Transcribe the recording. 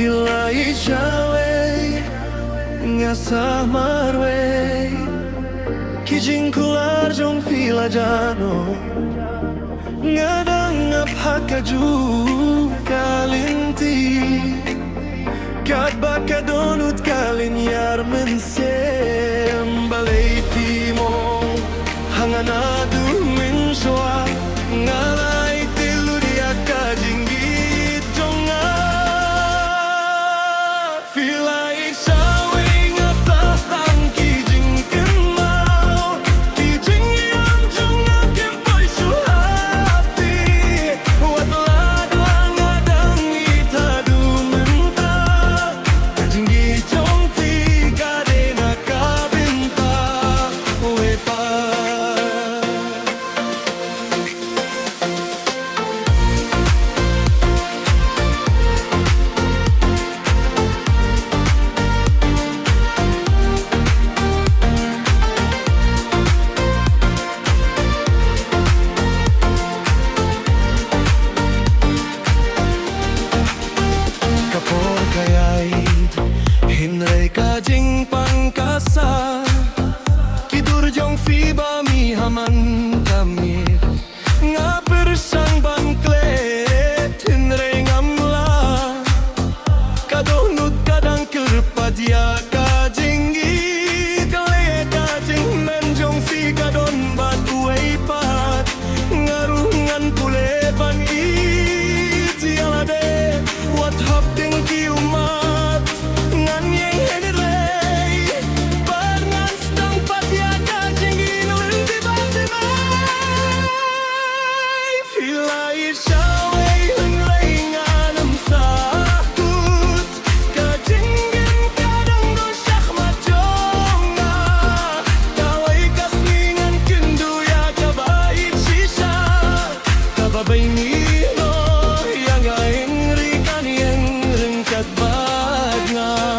Ieit Sha Wei nga sa marway kijing kular jong fila jano ngadang apakaju kalinti kat bakadonut kalin yar mensem balay timo hanganadu minsoa ngalay tiludia kajinggit jonga Ieit Sha Wei nga sa tang kijing kemau kijing yang jonga kempoy suhati wat ladang adang itadu menta kajinggi jong ti kadena kabinta wepa Hinray kajing pangkasa kidur jong fiba mi haman kamit nga persang bangklet hinray ngamla kadonut kadang kerpadya kajinggi kale kajing menjong fi kadon batuay pat ngarungan pulepan Ieid sialade wat hap ding kiumat ngan yang henry barngan stang patya kajinggi nulun di bandimai Ieit Sha Wei henry nganam sakut kajingin kadang dosak majonga kawai kasningan kendu ya kabait sisa kababay nino yang henry kan yang rengkat bagna